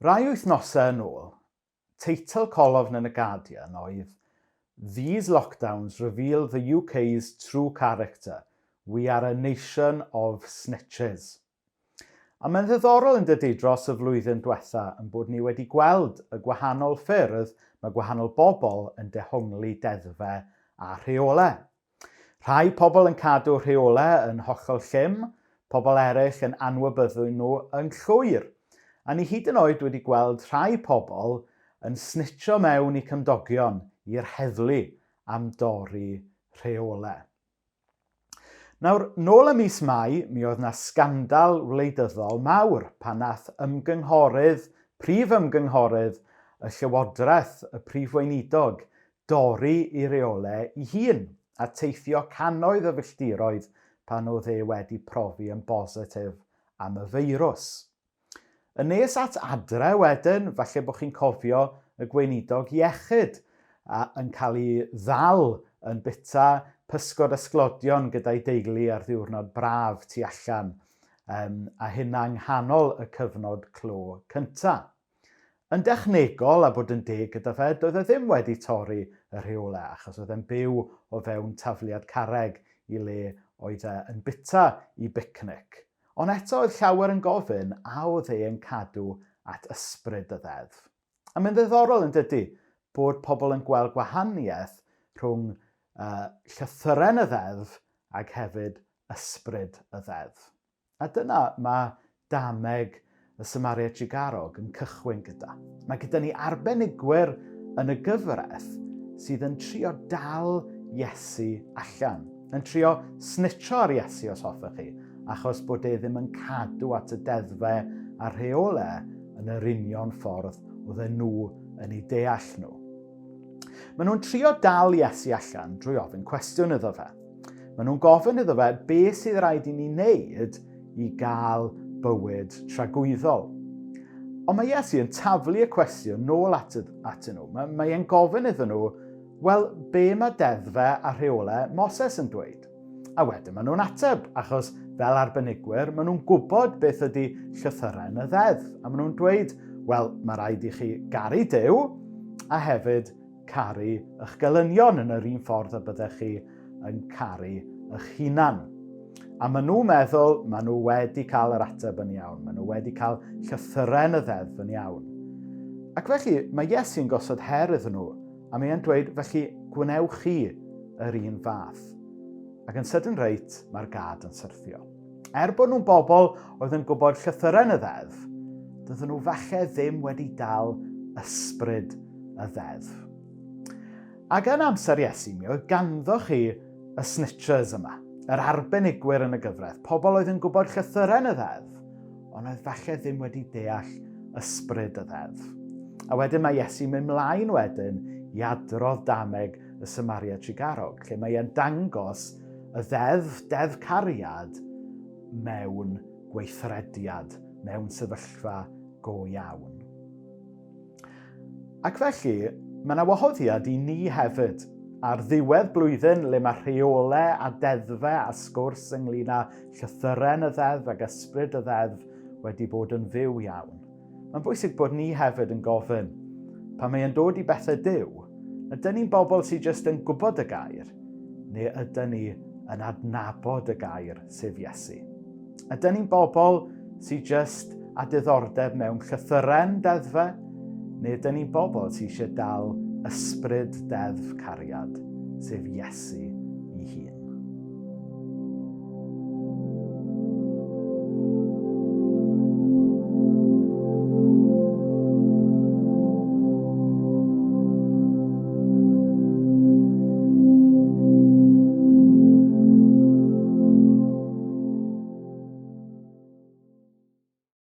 Rai wythnosau yn ôl, teitl colofn yn y Guardian oedd "These lockdowns reveal the UK's true character. We are a nation of snitches." A mae'n ddiddorol yn dydy dros y flwyddyn diwetha yn bod ni wedi gweld y gwahanol ffyrdd mae gwahanol bobl yn dehongli deddfe a rheolau. Rhai pobl yn cadw rheolau yn hollol llym, pobl eraill yn anwybyddu nhw yn llwyr. A ni hyd yn oed wedi gweld rhai pobl yn snitio mewn i cymdogion i'r heddlu am dorri rheolau. Nawr, nôl y mis Mai, mi oedd yna sgandal wleidyddol mawr pan nath prif ymgynghorydd y Llywodraeth, y Prif Weinidog, dorri i reolau i hun a teithio cannoedd o filltiroedd pan oedd wedi profi yn bositif am y feirws. Yn nes at adre wedyn, falle bod chi'n cofio y gweinidog iechyd yn cael ei ddal yn bita pysgod ysglodion gyda'i deulu ar ddiwrnod braf tu allan, a hynna yng nghanol y cyfnod clo cyntaf. Yn dechnegol, a bod yn deg gyda fe, doedd e ddim wedi torri y rheolau, achos oedd e'n byw o fewn tafliad carreg i le oedd yn bita i bicnic. Ond eto oedd llawer yn gofyn a oedd e'n cadw at ysbryd y ddeddf. A mae'n ddiddorol yn dydy bod pobl yn gweld gwahaniaeth rhwng llythyren y ddeddf ac hefyd ysbryd y ddeddf. A dyna mae dameg y Symariad Jigarog yn cychwyn gyda. Mae gyda ni arbenigwyr yn y gyfraith sydd yn trio dal Iesu allan, yn trio snitio ar Iesu os hoffech chi, achos bod e ddim yn cadw at y deddfe a rheolau yn yr union ffordd oedd nhw yn ei deall nhw. Maen nhw'n trio dal Iesu allan drwy ofyn cwestiwn iddo fe. Maen nhw'n gofyn iddo fe beth sydd rhaid i ni wneud i gael bywyd tragwyddol. Ond mae Iesu yn taflu y cwestiwn nôl atyn nhw. Mae e'n gofyn iddyn nhw, wel, be mae deddfe a rheolau Moses yn dweud? A wedyn maen nhw'n ateb, achos fel arbenigwyr, maen nhw'n gwybod beth ydy llythyren y ddeddf. A maen nhw'n dweud, wel, mae rhaid i chi garu Duw a hefyd caru eich gelynion yn yr un ffordd y byddech chi yn caru eich hunan. A maen nhw'n meddwl, maen nhw wedi cael yr ateb yn iawn. Maen nhw wedi cael llythyren y ddeddf yn iawn. Ac felly, mae Iesu'n gosod her iddyn nhw, a mae'n dweud, felly gwnewch chi yr un fath. Ac yn sydyn reit, mae'r gad yn syrthio. Bod nhw'n bobl oedd yn gwybod llythyren y ddeddf, dydyn nhw falle ddim wedi dal ysbryd y ddeddf. Ac yn amser Iesu, mi oedd ganddo chi y snitchers yma, yr arbenigwyr yn y gyfraith, pobl oedd yn gwybod llythyren y ddeddf, ond oedd falle ddim wedi deall ysbryd y ddeddf. A wedyn mae Iesu mynd mlaen wedyn i adrodd dameg y Symariad Jigarog, lle mae e'n dangos y deddf Cariad mewn gweithrediad, mewn sefyllfa go iawn. Ac felly, mae yna wahoddiad i ni hefyd ar ddiwedd blwyddyn le mae rheolau a deddfe a sgwrs ynglyn â llythyren y ddeddf ac ysbryd y ddeddf wedi bod yn fyw iawn. Mae'n bwysig bod ni hefyd yn gofyn, pan mae e'n dod i bethau Duw, ydyn ni'n bobl sydd jyst yn gwybod y gair, neu ydyn ni yn adnabod y gair sef Iesu? Ydyn ni'n bobl sydd jyst a diddordeb mewn llythyren deddfe, neu ydyn ni'n bobl sydd eisiau dal ysbryd deddf Cariad, sef Iesu